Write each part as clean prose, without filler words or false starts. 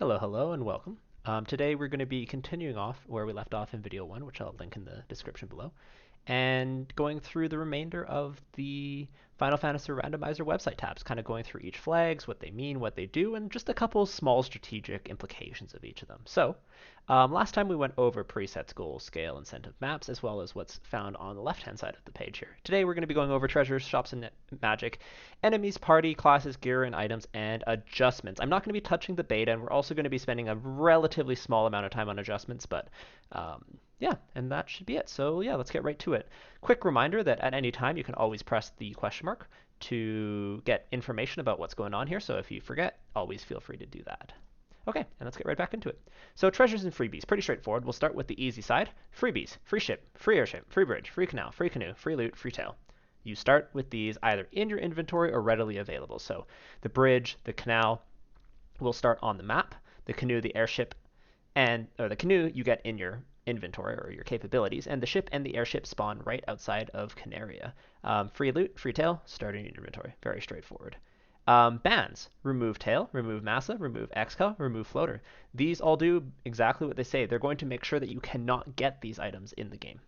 Hello, hello, and welcome. Today we're going to be continuing off where we left off in video 1, which I'll link in the description below, and going through the remainder of the Final Fantasy Randomizer website tabs, kind of going through each flags, what they mean, what they do, and just a couple small strategic implications of each of them. So, last time we went over presets, goals, scale, incentive maps, as well as what's found on the left-hand side of the page here. Today we're going to be going over treasures, shops, and magic, enemies, party, classes, gear, and items, and adjustments. I'm not going to be touching the beta, and we're also going to be spending a relatively small amount of time on adjustments, but yeah, and that should be it. So yeah, let's get right to it. Quick reminder that at any time you can always press the question mark to get information about what's going on here. So if you forget, always feel free to do that. Okay, and let's get right back into it. So treasures and freebies, pretty straightforward. We'll start with the easy side. Freebies, free ship, free airship, free bridge, free canal, free canoe, free loot, free tail. You start with these either in your inventory or readily available. So the bridge, the canal will start on the map. The canoe, the airship, or the canoe you get in your inventory or your capabilities, and the ship and the airship spawn right outside of Canaria. Free loot, free tail, starting in your inventory. Very straightforward. Bans, remove tail, remove massa, remove excal, remove floater. These all do exactly what they say. They're going to make sure that you cannot get these items in the game.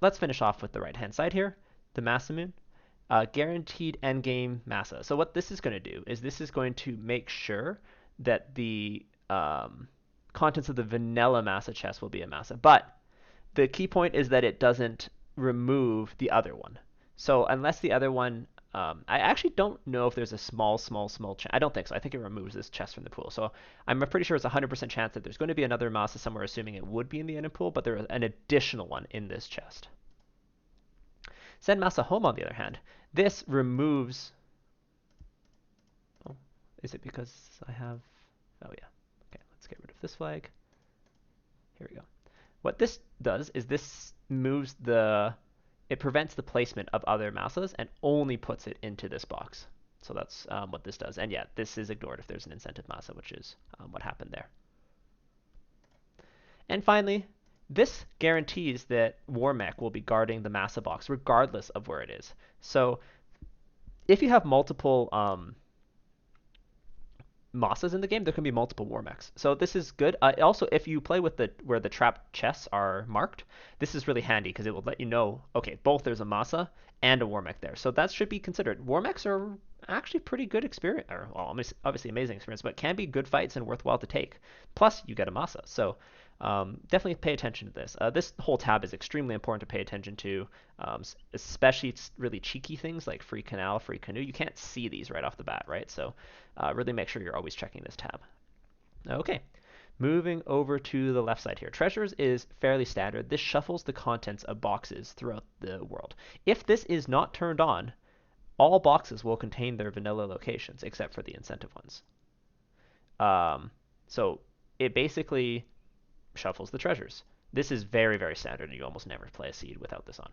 Let's finish off with the right-hand side here, the massa moon. Guaranteed endgame massa. So what this is going to do is this is going to make sure that the contents of the vanilla massa chest will be a massa. But the key point is that it doesn't remove the other one. So unless the other one, I actually don't know if there's a small chance. I don't think so. I think it removes this chest from the pool. So I'm pretty sure it's a 100% chance that there's going to be another massa somewhere, assuming it would be in the ending pool, but there is an additional one in this chest. Send massa home, on the other hand. This removes... Oh, is it because I have... Oh, yeah. Okay, let's get rid of this flag. Here we go. What this does is this moves the... It prevents the placement of other massas and only puts it into this box. So that's what this does. And yeah, this is ignored if there's an incentive massa, which is what happened there. And finally, this guarantees that Warmech will be guarding the massa box regardless of where it is. So if you have multiple massas in the game, there can be multiple Warmechs. So this is good. Also, if you play with where the trapped chests are marked, this is really handy because it will let you know, okay, both there's a massa and a Warmech there. So that should be considered. Warmechs are actually pretty good experience, or well, obviously amazing experience, but can be good fights and worthwhile to take. Plus, you get a massa. So definitely pay attention to this. This whole tab is extremely important to pay attention to, especially really cheeky things like free canal, free canoe. You can't see these right off the bat, right? So really make sure you're always checking this tab. Okay, moving over to the left side here. Treasures is fairly standard. This shuffles the contents of boxes throughout the world. If this is not turned on, all boxes will contain their vanilla locations except for the incentive ones. So it basically shuffles the treasures. This is very, very standard, and you almost never play a seed without this on.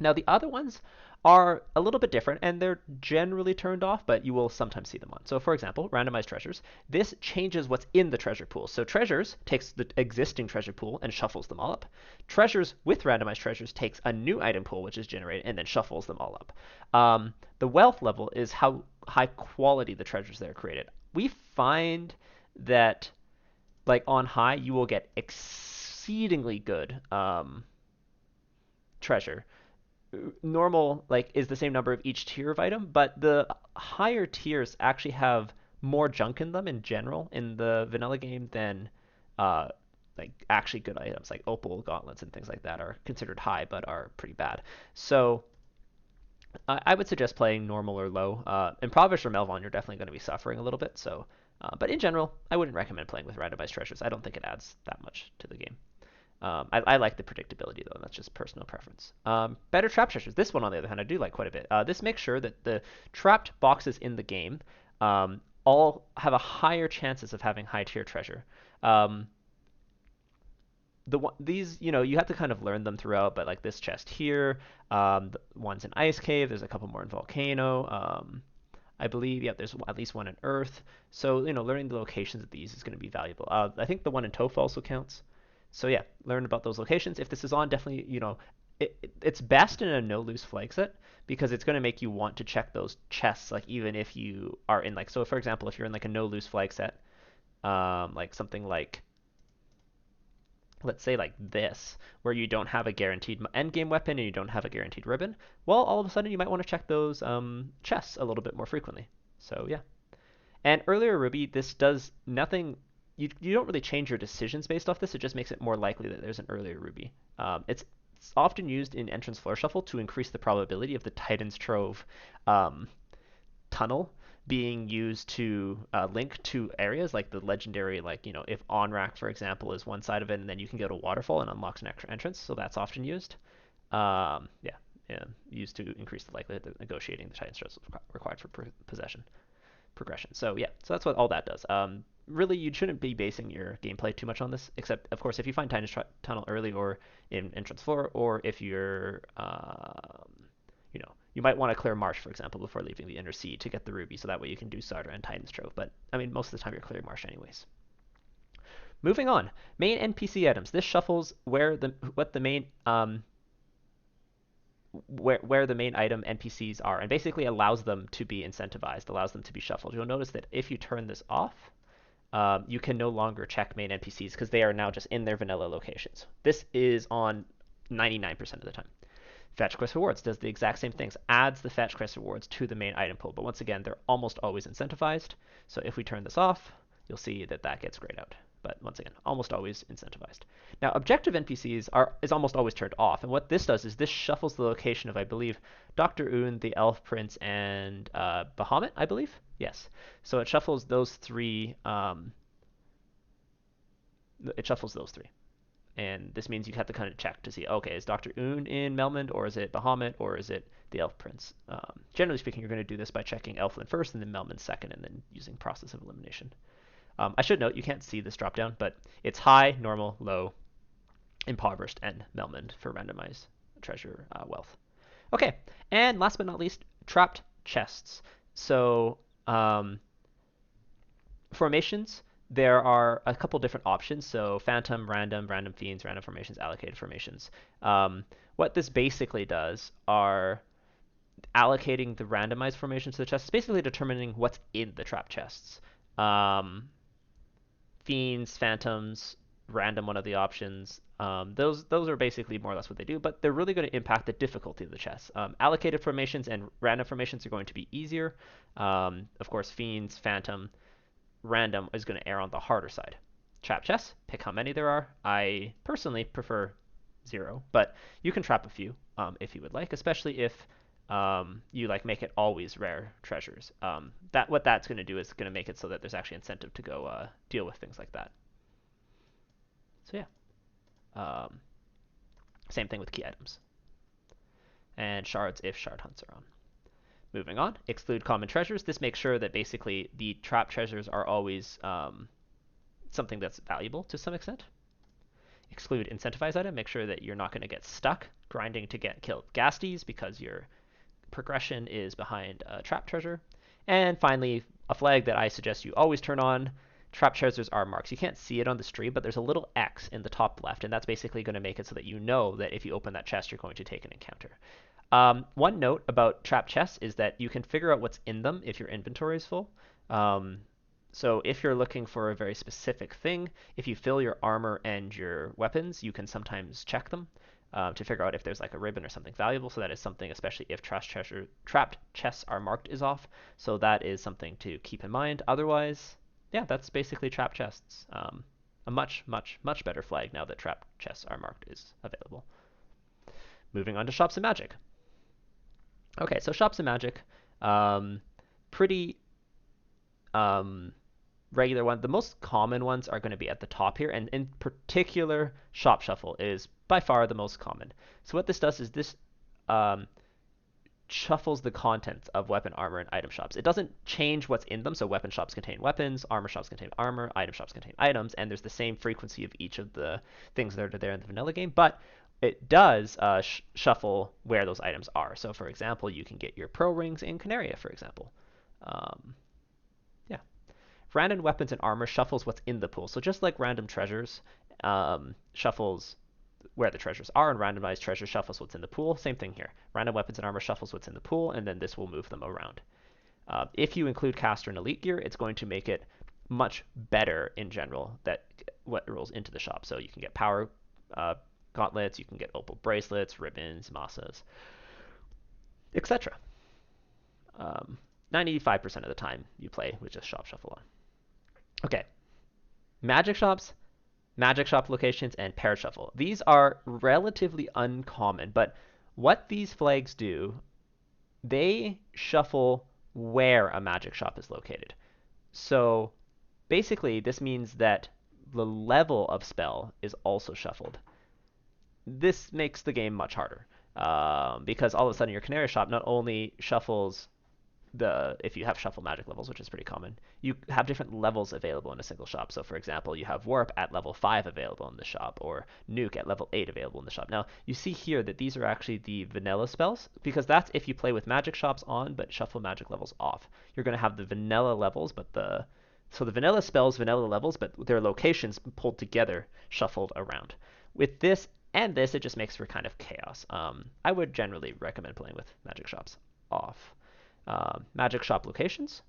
Now, the other ones are a little bit different, and they're generally turned off, but you will sometimes see them on. So, for example, randomized treasures. This changes what's in the treasure pool. So treasures takes the existing treasure pool and shuffles them all up. Treasures with randomized treasures takes a new item pool, which is generated, and then shuffles them all up. The wealth level is how high quality the treasures that are created. We find that, like, on high, you will get exceedingly good treasure. Normal is the same number of each tier of item, but the higher tiers actually have more junk in them in general in the vanilla game than actually good items like opal gauntlets and things like that are considered high but are pretty bad. So I would suggest playing normal or low. Impoverished or Melvon, you're definitely going to be suffering a little bit. So, but in general, I wouldn't recommend playing with randomized treasures. I don't think it adds that much to the game. I like the predictability, though. That's just personal preference. Better trap treasures. This one, on the other hand, I do like quite a bit. This makes sure that the trapped boxes in the game all have a higher chances of having high tier treasure. These, you have to kind of learn them throughout, but like this chest here, the one's in Ice Cave. There's a couple more in Volcano. I believe, yeah, there's at least one in Earth. So, learning the locations of these is going to be valuable. I think the one in Toph also counts. So yeah, learn about those locations. If this is on, definitely, it's best in a no loose flag set because it's going to make you want to check those chests, like even if you are in like, so for example, if you're in like a no loose flag set, like something like, let's say like this, where you don't have a guaranteed end game weapon and you don't have a guaranteed ribbon, well, all of a sudden you might want to check those chests a little bit more frequently. So yeah. And earlier Ruby, this does nothing. You don't really change your decisions based off this. It just makes it more likely that there's an earlier Ruby. It's often used in Entrance Floor Shuffle to increase the probability of the Titan's Trove um, tunnel being used to link to areas like the legendary, like, you know, if on-rack, for example, is one side of it, and then you can go to Waterfall and unlocks an extra entrance. So that's often used. Yeah, used to increase the likelihood of negotiating the Titan's Trove required for possession progression. So yeah, so that's what all that does. Really, you shouldn't be basing your gameplay too much on this, except of course if you find Titan's Tunnel early or in Entrance Floor, or if you're, you know, you might want to clear Marsh, for example, before leaving the Inner Sea to get the Ruby, so that way you can do Sarda and Titan's Trove. But I mean, most of the time you're clearing Marsh anyways. Moving on, main NPC items. This shuffles where the what the main where the main item NPCs are, and basically allows them to be incentivized, allows them to be shuffled. You'll notice that if you turn this off, you can no longer check main NPCs because they are now just in their vanilla locations. This is on 99% of the time. Fetch Quest Rewards does the exact same things, adds the Fetch Quest Rewards to the main item pool, but once again, they're almost always incentivized. So if we turn this off, you'll see that that gets grayed out. But once again, almost always incentivized. Now, objective NPCs is almost always turned off, and what this does is this shuffles the location of, I believe, Dr. Un, the Elf Prince, and Bahamut, I believe? Yes. So it shuffles those three. It shuffles those three. And this means you have to kind of check to see, okay, is Dr. Un in Melmond, or is it Bahamut, or is it the Elf Prince? Generally speaking, you're going to do this by checking Elfland first, and then Melmond second, and then using process of elimination. I should note, you can't see this dropdown, but it's high, normal, low, impoverished, and Melmond for randomized treasure wealth. Okay, and last but not least, trapped chests. So formations, there are a couple different options. So phantom, random fiends, random formations, allocated formations. What this basically does are allocating the randomized formations to the chests, basically determining what's in the trap chests. Fiends, phantoms, random, one of the options. Those are basically more or less what they do, but they're really going to impact the difficulty of the chess. Allocated formations and random formations are going to be easier. Of course, fiends, phantom, random is going to err on the harder side. Trap chess, pick how many there are. I personally prefer 0, but you can trap a few if you would like, especially if you like make it always rare treasures. What that's going to do is going to make it so that there's actually incentive to go deal with things like that. So yeah, same thing with key items and shards if shard hunts are on. Moving on, exclude common treasures. This makes sure that basically the trap treasures are always something that's valuable to some extent. Exclude incentivized item. Make sure that you're not going to get stuck grinding to get killed Gasties because your progression is behind a trap treasure. And finally, a flag that I suggest you always turn on. Trap treasures are marks. You can't see it on the stream, but there's a little X in the top left, and that's basically going to make it so that you know that if you open that chest, you're going to take an encounter. One note about trap chests is that you can figure out what's in them if your inventory is full. So if you're looking for a very specific thing, if you fill your armor and your weapons, you can sometimes check them to figure out if there's like a ribbon or something valuable. So that is something, especially if trapped chests are marked, is off. So that is something to keep in mind. Otherwise, yeah, that's basically trap chests. A much, much, much better flag now that trap chests are marked is available. Moving on to shops and magic. Okay, so shops and magic, pretty regular one. The most common ones are going to be at the top here, and in particular, Shop Shuffle is by far the most common. So what this does is this shuffles the contents of weapon, armor, and item shops. It doesn't change what's in them, so weapon shops contain weapons, armor shops contain armor, item shops contain items, and there's the same frequency of each of the things that are there in the vanilla game, but it does shuffle where those items are. So for example, you can get your pearl rings in Canaria, for example. Yeah. Random weapons and armor shuffles what's in the pool. So just like random treasures shuffles where the treasures are, and randomized treasure shuffles what's in the pool. Same thing here. Random weapons and armor shuffles what's in the pool, and then this will move them around. If you include caster and elite gear, it's going to make it much better in general that what rolls into the shop. So you can get power gauntlets, you can get opal bracelets, ribbons, masas, etc. 95% of the time you play with just shop shuffle on. Okay, magic shops, magic shop locations, and paired shuffle. These are relatively uncommon, but what these flags do, they shuffle where a magic shop is located. So basically, this means that the level of spell is also shuffled. This makes the game much harder because all of a sudden your Canary shop not only shuffles if you have shuffle magic levels, which is pretty common, you have different levels available in a single shop. So for example, you have Warp at level 5 available in the shop, or Nuke at level 8 available in the shop. Now, you see here that these are actually the vanilla spells, because that's if you play with magic shops on, but shuffle magic levels off. You're going to have the vanilla levels, but the vanilla spells, vanilla levels, but their locations pulled together, shuffled around. With this and this, it just makes for kind of chaos. I would generally recommend playing with magic shops off. Magic shop locations.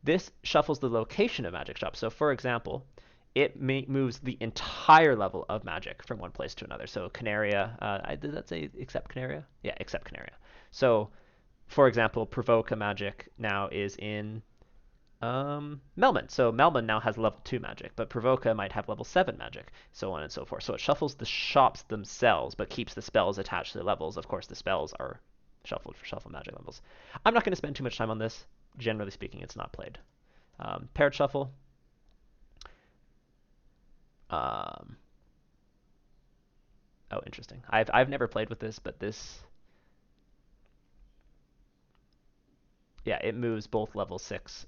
This shuffles the location of magic shops. So for example, it moves the entire level of magic from one place to another. So Canaria, did that say except Canaria? Yeah, except Canaria. So for example, Provoke a magic now is in Melman. So Melman now has level 2 magic, but Provoca might have level 7 magic, so on and so forth. So it shuffles the shops themselves, but keeps the spells attached to the levels. Of course, the spells are shuffled for shuffle magic levels. I'm not going to spend too much time on this. Generally speaking, it's not played. Paired shuffle. Um, oh, interesting. I've never played with this, but this, yeah, it moves both level 6.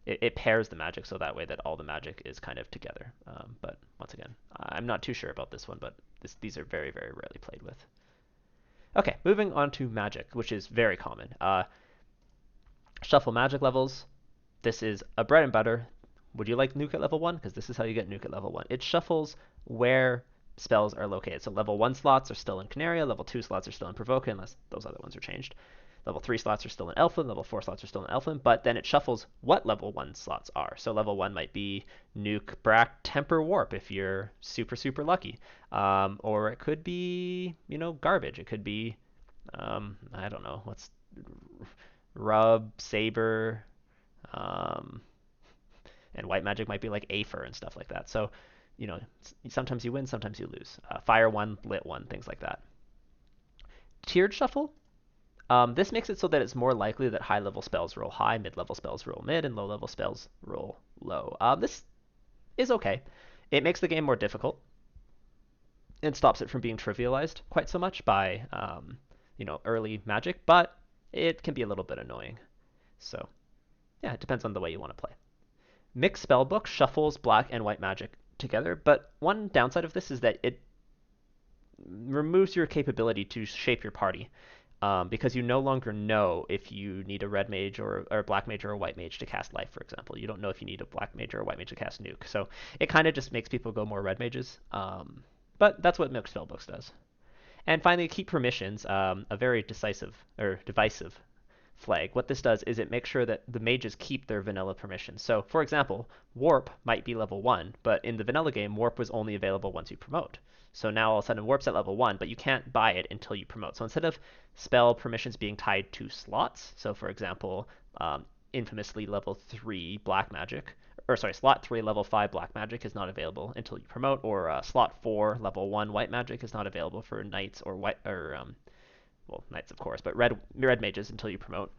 It pairs the magic so that way that all the magic is kind of together. But once again, I'm not too sure about this one, but these are very, very rarely played with. Okay, moving on to magic, which is very common. Shuffle magic levels. This is a bread and butter. Would you like Nuke at level 1? Because this is how you get Nuke at level 1. It shuffles where spells are located. So level 1 slots are still in Canaria, level 2 slots are still in Provoca, unless those other ones are changed. Level 3 slots are still in Elflin, level 4 slots are still in Elflin, but then it shuffles what level 1 slots are. So level 1 might be Nuke, Brack, Temper, Warp if you're super, super lucky. Or it could be, garbage. It could be, I don't know, what's Rub, Saber, um, and white magic might be like Aether and stuff like that. So, sometimes you win, sometimes you lose. Fire 1, Lit 1, things like that. Tiered shuffle. This makes it so that it's more likely that high-level spells roll high, mid-level spells roll mid, and low-level spells roll low. This is okay. It makes the game more difficult. It stops it from being trivialized quite so much by, early magic, but it can be a little bit annoying. So, yeah, it depends on the way you want to play. Mixed Spellbook shuffles black and white magic together, but one downside of this is that it removes your capability to shape your party. Because you no longer know if you need a red mage or a black mage or a white mage to cast life, for example. You don't know if you need a black mage or a white mage to cast nuke. So it kind of just makes people go more red mages. But that's what Mixed Spellbooks does. And finally, keep permissions, a very divisive flag. What this does is it makes sure that the mages keep their vanilla permissions. So, for example, Warp might be level 1, but in the vanilla game, Warp was only available once you promote. So now all of a sudden Warp's at level 1, but you can't buy it until you promote. So instead of spell permissions being tied to slots, so for example, infamously level 3 black magic, slot 3 level 5 black magic is not available until you promote, or slot 4 level 1 white magic is not available for knights or knights of course, but red mages until you promote.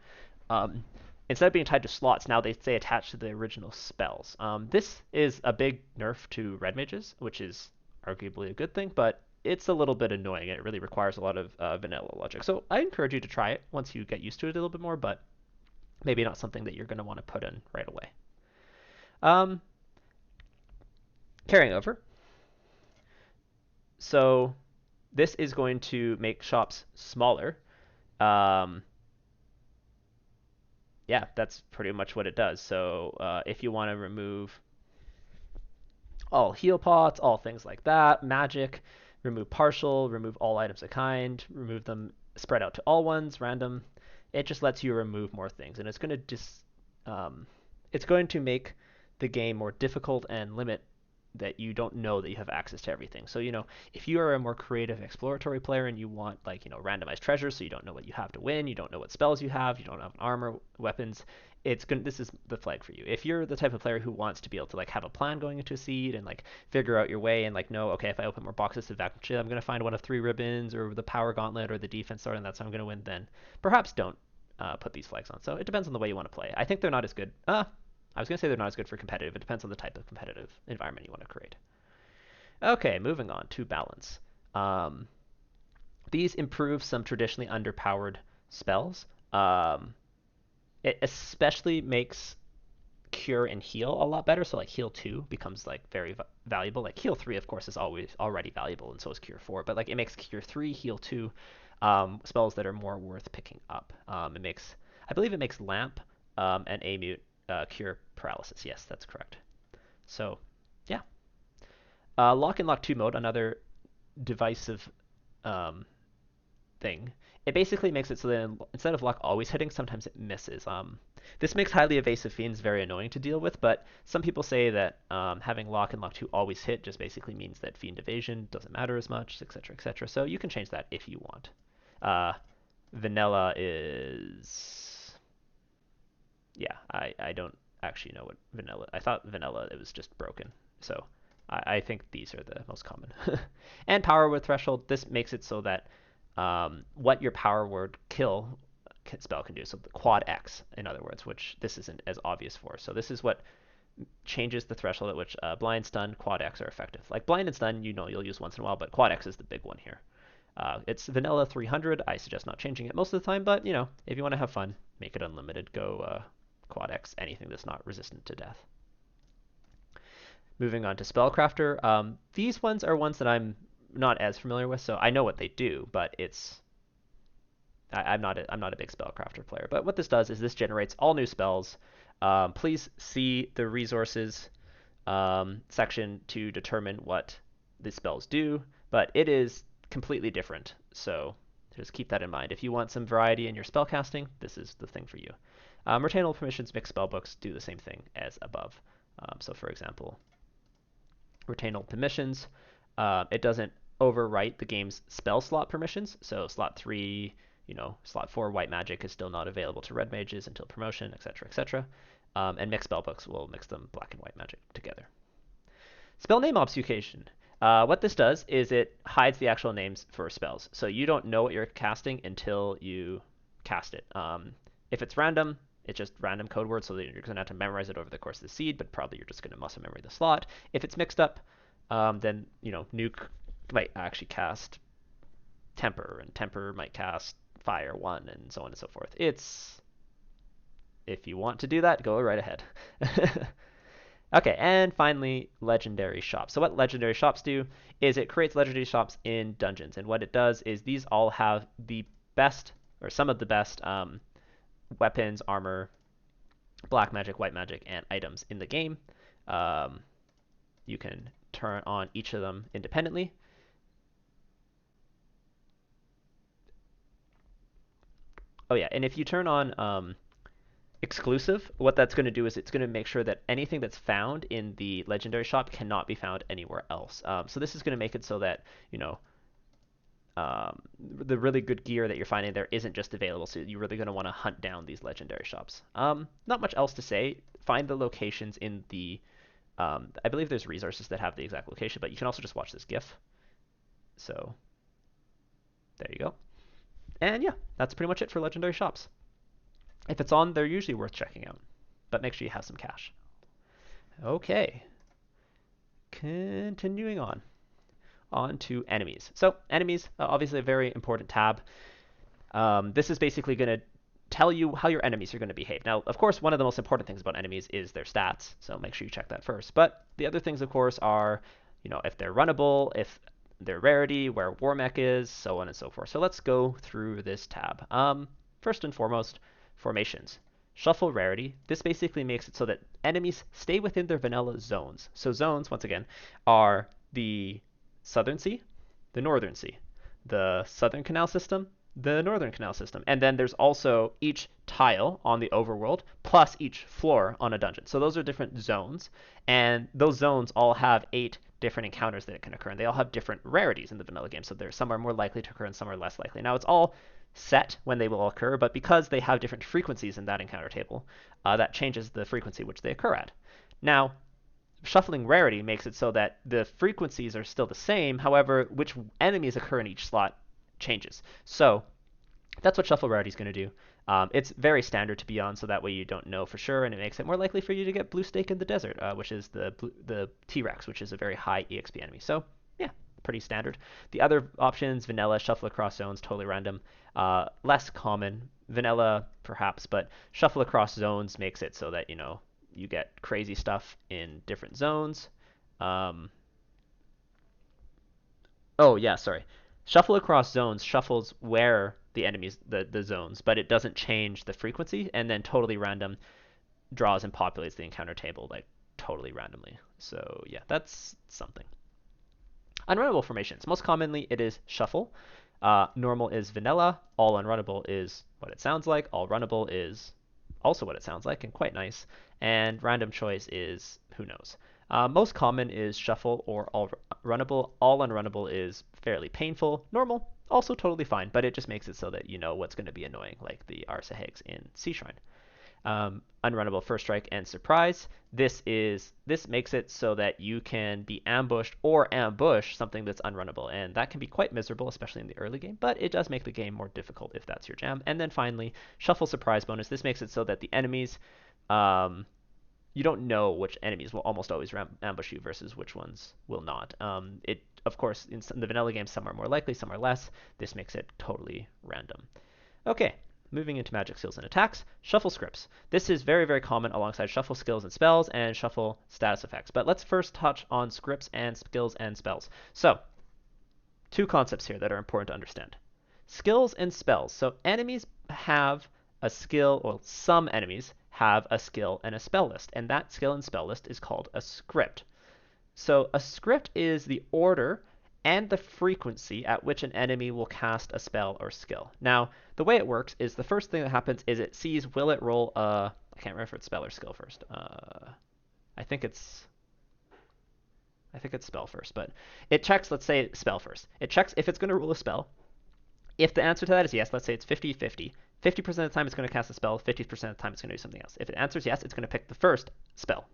Instead of being tied to slots, now they stay attached to the original spells. This is a big nerf to red mages, which is arguably a good thing, but it's a little bit annoying. It really requires a lot of vanilla logic. So I encourage you to try it once you get used to it a little bit more, but maybe not something that you're going to want to put in right away. Carrying over. So this is going to make shops smaller. Yeah, that's pretty much what it does. So if you want to remove all heal pots, all things like that. Magic, remove partial, remove all items of kind, remove them spread out to all ones, random. It just lets you remove more things, and it's going to it's going to make the game more difficult and limit that you don't know that you have access to everything. So, if you are a more creative exploratory player and you want like, randomized treasures, so you don't know what you have to win, you don't know what spells you have, you don't have armor, weapons, this is the flag for you. If you're the type of player who wants to be able to like have a plan going into a seed and like figure out your way and like know, okay, if I open more boxes to vacuum shit, I'm going to find one of 3 ribbons or the power gauntlet or the defense sword and that's how I'm going to win, then perhaps don't put these flags on. So it depends on the way you want to play. I think they're not as good. I was going to say they're not as good for competitive. It depends on the type of competitive environment you want to create. Okay, moving on to balance. Um, these improve some traditionally underpowered spells. It especially makes cure and heal a lot better. So like heal 2 becomes like very valuable. Like heal 3, of course, is always already valuable, and so is cure 4. But like it makes cure 3, heal 2 spells that are more worth picking up. I believe it makes lamp and amute cure paralysis. Yes, that's correct. So yeah, lock and lock 2 mode, another divisive um, thing. It basically makes it so that instead of luck always hitting, sometimes it misses. This makes highly evasive fiends very annoying to deal with, but some people say that having lock and lock 2 always hit just basically means that fiend evasion doesn't matter as much, etc., etc. So you can change that if you want. Uh, vanilla is... Yeah, I don't actually know what vanilla... I thought vanilla, it was just broken. So I think these are the most common. And power word threshold, this makes it so that what your power word kill spell can do. So the quad X, in other words, which this isn't as obvious for. So this is what changes the threshold at which blind, stun, quad X are effective. Like blind and stun, you'll use once in a while, but quad X is the big one here. It's vanilla 300. I suggest not changing it most of the time, but if you want to have fun, make it unlimited. Go quad X, anything that's not resistant to death. Moving on to Spellcrafter. These ones are ones that I'm not as familiar with, so I know what they do, but I'm not a big Spellcrafter player. But what this does is this generates all new spells. Please see the resources section to determine what the spells do, but it is completely different, so just keep that in mind. If you want some variety in your spellcasting, this is the thing for you. Retainable permissions mixed spellbooks do the same thing as above. So for example, retainable permissions, it doesn't overwrite the game's spell slot permissions. So slot 3, slot 4 white magic is still not available to red mages until promotion, etc., etc. And mixed spellbooks will mix them black and white magic together. Spell name obfuscation. What this does is it hides the actual names for spells. So you don't know what you're casting until you cast it. If it's random, it's just random code words, so that you're going to have to memorize it over the course of the seed, but probably you're just going to muscle memory the slot. If it's mixed up, then Nuke might actually cast Temper, and Temper might cast Fire 1, and so on and so forth. If you want to do that, go right ahead. Okay, and finally, legendary shops. So what legendary shops do is it creates legendary shops in dungeons, and what it does is these all have the best, or some of the best, weapons, armor, black magic, white magic, and items in the game. You can turn on each of them independently. Oh yeah, and if you turn on exclusive, what that's going to do is it's going to make sure that anything that's found in the legendary shop cannot be found anywhere else. So this is going to make it so that, the really good gear that you're finding there isn't just available, so you're really going to want to hunt down these legendary shops. Not much else to say. Find the locations in the... I believe there's resources that have the exact location, but you can also just watch this GIF. So there you go. And yeah, that's pretty much it for legendary shops. If it's on, they're usually worth checking out, but make sure you have some cash. Okay, continuing on to enemies. So enemies, obviously a very important tab. This is basically going to tell you how your enemies are going to behave. Now, of course, one of the most important things about enemies is their stats, so make sure you check that first. But the other things, of course, are, if they're runnable, if their rarity, where war mech is, so on and so forth. So let's go through this tab. First and foremost, formations. shuffle rarity. This basically makes it so that enemies stay within their vanilla zones. So zones, once again, are the Southern Sea, the Northern Sea, the Southern Canal System, the Northern Canal System, and then there's also each tile on the overworld plus each floor on a dungeon. So those are different zones, and those zones all have 8 different encounters that can occur, and they all have different rarities in the vanilla game. So there's some are more likely to occur and some are less likely. Now it's all set when they will occur, but because they have different frequencies in that encounter table, that changes the frequency which they occur at. Now, shuffling rarity makes it so that the frequencies are still the same, however, which enemies occur in each slot changes. So that's what shuffle rarity is going to do. It's very standard to be on, so that way you don't know for sure, and it makes it more likely for you to get blue stake in the desert, which is the T-Rex, which is a very high EXP enemy. So yeah, pretty standard. The other options, vanilla, shuffle across zones, totally random. Less common, vanilla perhaps, but shuffle across zones makes it so that, you get crazy stuff in different zones. Oh yeah, sorry. Shuffle across zones shuffles where the enemies the zones, but it doesn't change the frequency, and then totally random draws and populates the encounter table like totally randomly. So yeah, that's something. Unrunnable formations. Most commonly it is shuffle. Normal is vanilla. All unrunnable is what it sounds like. All runnable is also what it sounds like and quite nice. And random choice is who knows. Most common is shuffle or all runnable. All unrunnable is fairly painful. Normal, also totally fine, but it just makes it so that you know what's going to be annoying, like the Arsahags in Sea Shrine. Unrunnable first strike and surprise. This makes it so that you can be ambushed or ambush something that's unrunnable, and that can be quite miserable, especially in the early game, but it does make the game more difficult if that's your jam. And then finally, shuffle surprise bonus. This makes it so that the enemies, you don't know which enemies will almost always ambush you versus which ones will not. Of course, in the vanilla game, some are more likely, some are less. This makes it totally random. Okay, moving into magic skills and attacks, shuffle scripts. This is very, very common alongside shuffle skills and spells and shuffle status effects. But let's first touch on scripts and skills and spells. So, 2 concepts here that are important to understand. Skills and spells. So enemies have a skill, or some enemies have a skill and a spell list, and that skill and spell list is called a script. So a script is the order and the frequency at which an enemy will cast a spell or skill. Now, the way it works is the first thing that happens is it sees will it roll a, I can't remember if it's spell or skill first. I think it's spell first, but it checks, let's say spell first. It checks if it's going to roll a spell. If the answer to that is yes, let's say it's 50-50. 50% of the time it's going to cast a spell, 50% of the time it's going to do something else. If it answers yes, it's going to pick the first spell.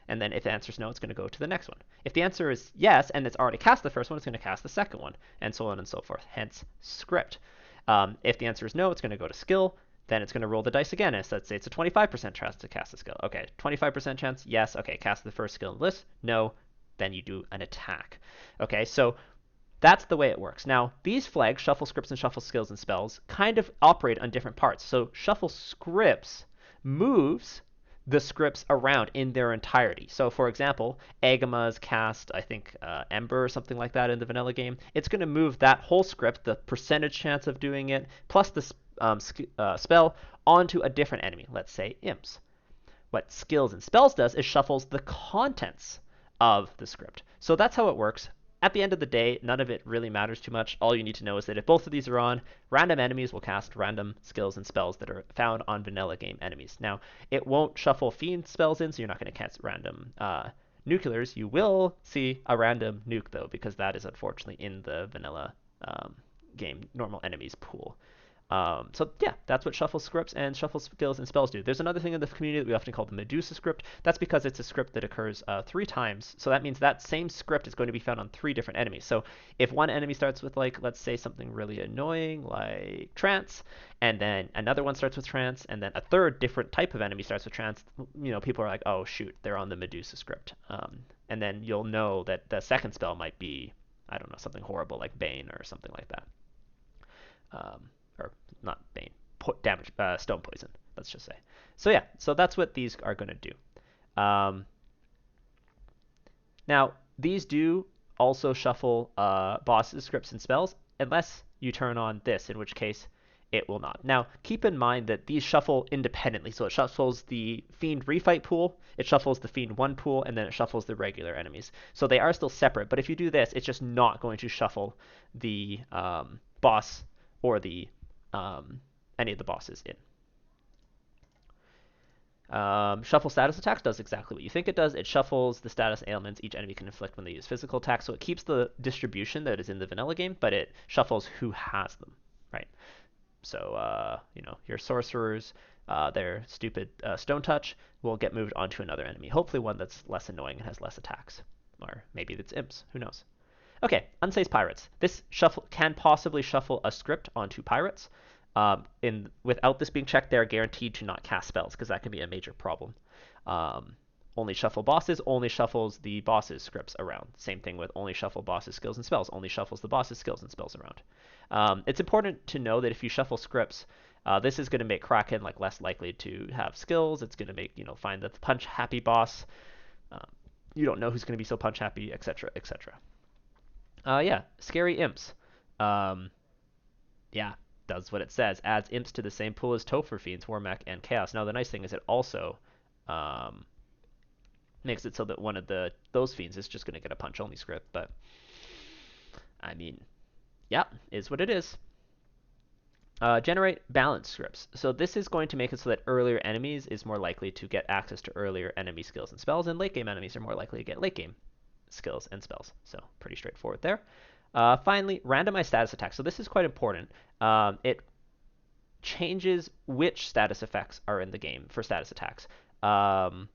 And then if the answer is no, it's going to go to the next one. If the answer is yes, and it's already cast the first one, it's going to cast the second one, and so on and so forth. Hence, script. If the answer is no, it's going to go to skill. Then it's going to roll the dice again. And let's say it's a 25% chance to cast a skill. Okay, 25% chance, yes. Okay, cast the first skill in the list. No, then you do an attack. Okay, so that's the way it works. Now, these flags, shuffle scripts and shuffle skills and spells, kind of operate on different parts. So shuffle scripts moves the scripts around in their entirety. So for example, Agama's cast, I think, Ember or something like that in the vanilla game. It's going to move that whole script, the percentage chance of doing it, plus the spell, onto a different enemy, let's say imps. What skills and spells does is shuffles the contents of the script. So that's how it works. At the end of the day, none of it really matters too much. All you need to know is that if both of these are on, random enemies will cast random skills and spells that are found on vanilla game enemies. Now, it won't shuffle fiend spells in, so you're not going to cast random nuclears. You will see a random nuke, though, because that is unfortunately in the vanilla game normal enemies pool. So yeah, that's what shuffle scripts and shuffle skills and spells do. There's another thing in the community that we often call the Medusa script. That's because it's a script that occurs 3 times. So that means that same script is going to be found on 3 different enemies. So if one enemy starts with, like, let's say something really annoying like trance, and then another one starts with trance, and then a third different type of enemy starts with trance, people are like, oh shoot, they're on the Medusa script. And then you'll know that the second spell might be, I don't know, something horrible like Bane or something like that. Or not Bane, damage, stone poison, let's just say. So yeah, so that's what these are going to do. Now, these do also shuffle bosses, scripts, and spells, unless you turn on this, in which case it will not. Now, keep in mind that these shuffle independently. So it shuffles the Fiend Refight pool, it shuffles the Fiend 1 pool, and then it shuffles the regular enemies. So they are still separate, but if you do this, it's just not going to shuffle the boss or the any of the bosses in. Shuffle status attacks does exactly what you think it does. It shuffles the status ailments each enemy can inflict when they use physical attacks. So it keeps the distribution that is in the vanilla game, but it shuffles who has them, right? So, your sorcerers, their stupid stone touch will get moved onto another enemy. Hopefully one that's less annoying and has less attacks. Or maybe it's imps, who knows. Okay, Unsay's Pirates. This shuffle can possibly shuffle a script onto pirates. Without this being checked, they're guaranteed to not cast spells, because that can be a major problem. Only shuffle bosses, only shuffles the bosses' scripts around. Same thing with only shuffle bosses' skills and spells, only shuffles the bosses' skills and spells around. It's important to know that if you shuffle scripts, this is going to make Kraken less likely to have skills. It's going to make, find the punch happy boss. You don't know who's going to be so punch happy, etc., etc. Scary imps. Does what it says. Adds imps to the same pool as Topher Fiends, Warmech, and Chaos. Now the nice thing is it also makes it so that one of those fiends is just going to get a punch only script. But I mean, is what it is. Generate balance scripts. So this is going to make it so that earlier enemies is more likely to get access to earlier enemy skills and spells, and late game enemies are more likely to get late game skills and spells. So pretty straightforward there. Finally, randomized status attacks. So this is quite important. It changes which status effects are in the game for status attacks. And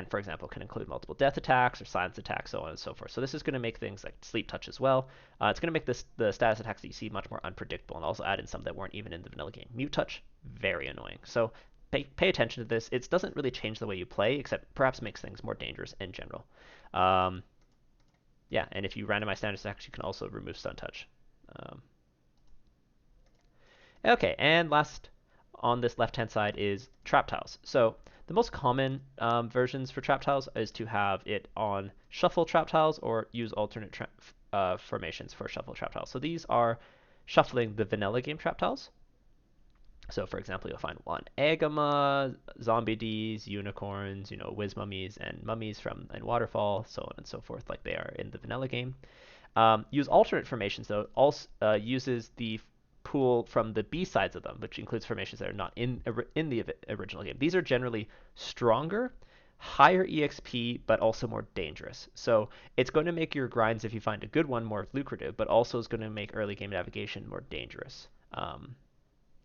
for example, can include multiple death attacks or silence attacks, so on and so forth. So this is going to make things like sleep touch as well. It's going to make the status attacks that you see much more unpredictable, and also add in some that weren't even in the vanilla game. Mute touch, very annoying. So pay attention to this. It doesn't really change the way you play, except perhaps makes things more dangerous in general. And if you randomize status attacks, you can also remove stun touch. Okay, and last on this left-hand side is trap tiles. So the most common versions for trap tiles is to have it on shuffle trap tiles or use alternate formations for shuffle trap tiles. So these are shuffling the vanilla game trap tiles. So for example, you'll find one Agama, Zombie Ds, Unicorns, Wiz Mummies, and Mummies and Waterfall, so on and so forth, like they are in the vanilla game. Use alternate formations, though, also uses the pool from the B-sides of them, which includes formations that are not in the original game. These are generally stronger, higher EXP, but also more dangerous. So it's going to make your grinds, if you find a good one, more lucrative, but also is going to make early game navigation more dangerous.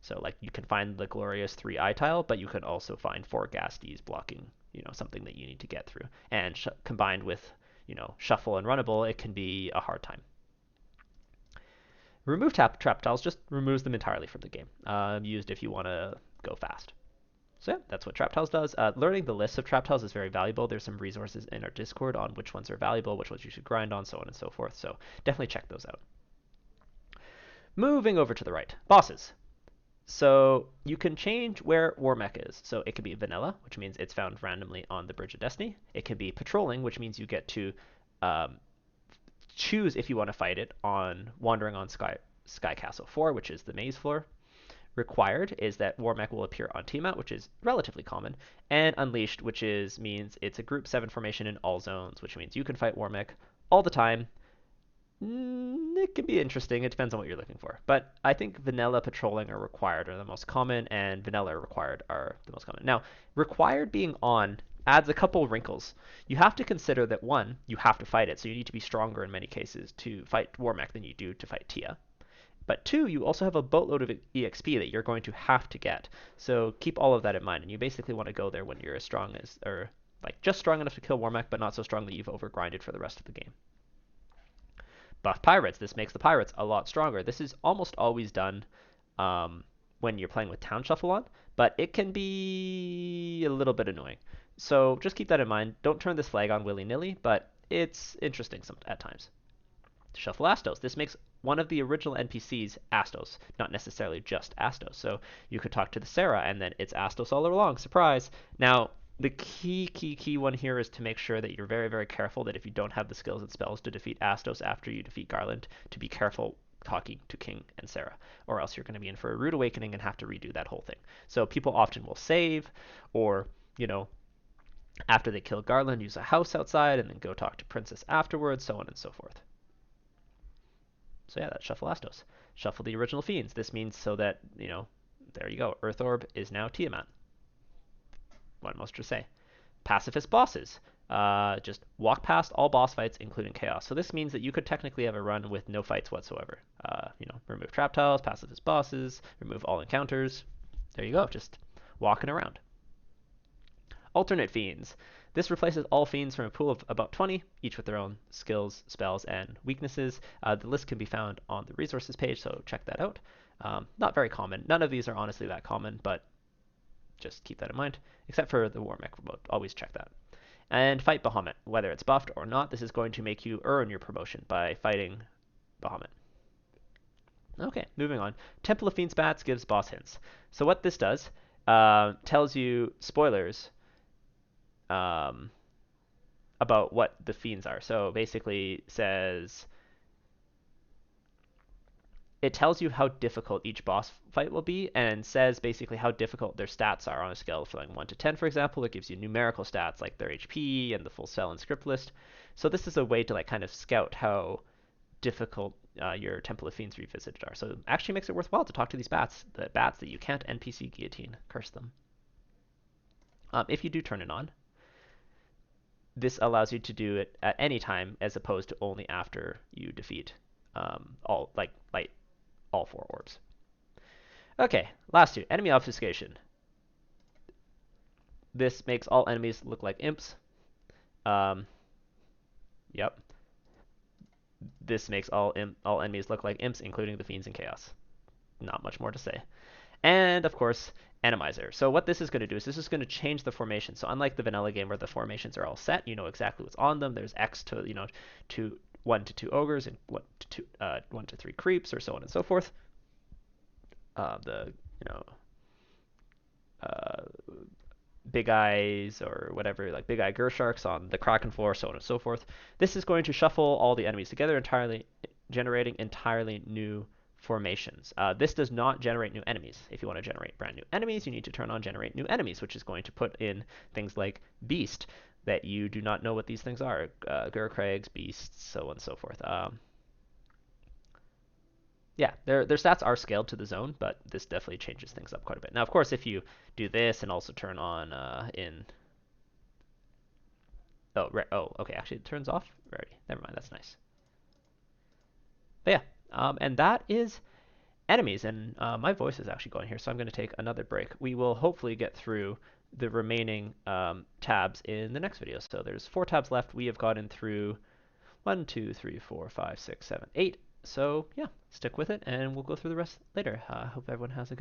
So you can find the glorious 3 eye tile, but you can also find 4 Ghasties blocking, something that you need to get through. And combined with, shuffle and runnable, it can be a hard time. Remove trap tiles just removes them entirely from the game, used if you want to go fast. So that's what trap tiles does. Learning the list of trap tiles is very valuable. There's some resources in our Discord on which ones are valuable, which ones you should grind on, so on and so forth. So definitely check those out. Moving over to the right, bosses. So you can change where Warmech is. So it could be vanilla, which means it's found randomly on the Bridge of Destiny. It could be patrolling, which means you get to choose if you want to fight it on Wandering on Sky Castle 4, which is the maze floor. Required is that Warmech will appear on Tiamat, which is relatively common, and Unleashed, which means it's a group 7 formation in all zones, which means you can fight Warmech all the time. It can be interesting. It depends on what you're looking for. But I think vanilla, patrolling, or required are the most common, and vanilla required are the most common. Now, required being on adds a couple wrinkles. You have to consider that, one, you have to fight it, so you need to be stronger in many cases to fight Warmech than you do to fight Tia. But two, you also have a boatload of EXP that you're going to have to get. So keep all of that in mind, and you basically want to go there when you're as strong as, or just strong enough to kill Warmech, but not so strong that you've overgrinded for the rest of the game. Buff pirates. This makes the pirates a lot stronger. This is almost always done when you're playing with Town Shuffle on, but it can be a little bit annoying. So just keep that in mind. Don't turn this flag on willy-nilly, but it's interesting at times. Shuffle Astos. This makes one of the original NPCs Astos, not necessarily just Astos. So you could talk to the Sarah, and then it's Astos all along. Surprise! Now, the key one here is to make sure that you're very, very careful that if you don't have the skills and spells to defeat Astos after you defeat Garland, to be careful talking to King and Sarah, or else you're going to be in for a rude awakening and have to redo that whole thing. So people often will save, or, you know, after they kill Garland, use a house outside and then go talk to Princess afterwards, so on and so forth. So yeah, that's Shuffle Astos. Shuffle the original fiends. This means so that, you know, there you go. Earth Orb is now Tiamat. What most to say. Pacifist bosses. Just walk past all boss fights, including chaos. So this means that you could technically have a run with no fights whatsoever. You know, remove trap tiles, pacifist bosses, remove all encounters. There you go, just walking around. Alternate fiends. This replaces all fiends from a pool of about 20, each with their own skills, spells, and weaknesses. The list can be found on the resources page, so check that out. Not very common. None of these are honestly that common, but just keep that in mind. Except for the War Mech remote. Always check that. And fight Bahamut. Whether it's buffed or not, this is going to make you earn your promotion by fighting Bahamut. Okay, moving on. Temple of Fiends Bats gives boss hints. So what this does, tells you spoilers about what the fiends are. So basically says it tells you how difficult each boss fight will be, and says basically how difficult their stats are on a scale from like 1 to 10, for example. It gives you numerical stats like their HP and the full cell and script list. So this is a way to like kind of scout how difficult your Temple of Fiends Revisited are. So it actually makes it worthwhile to talk to these bats, the bats that you can't NPC guillotine. Curse them. If you do turn it on, this allows you to do it at any time as opposed to only after you defeat all all 4 orbs. Okay, last two. Enemy obfuscation. This makes all enemies look like imps. Yep. This makes all enemies look like imps, including the fiends and chaos. Not much more to say. And of course, Animizer. So what this is going to do is this is going to change the formation. So unlike the vanilla game where the formations are all set, you know exactly what's on them. There's X to, you know, 1 to 2 ogres and 1 to 3 creeps, or so on and so forth. You know, uh, Big Eyes or whatever, like Big Eye Gersharks on the Kraken floor, so on and so forth. This is going to shuffle all the enemies together entirely, generating entirely new formations. This does not generate new enemies. If you want to generate brand new enemies, you need to turn on Generate New Enemies, which is going to put in things like Beast, that you do not know what these things are. Gurkrags, Beasts, so on and so forth. Yeah, their stats are scaled to the zone, but this definitely changes things up quite a bit. Now, of course, if you do this and also turn on okay, actually it turns off rarity. Never mind, that's nice. But yeah, and that is enemies, and my voice is actually going here, so I'm going to take another break. We will hopefully get through the remaining tabs in the next video. So there's 4 tabs left. We have gotten through 1, 2, 3, 4, 5, 6, 7, 8. So yeah, stick with it, and we'll go through the rest later. Hope everyone has a good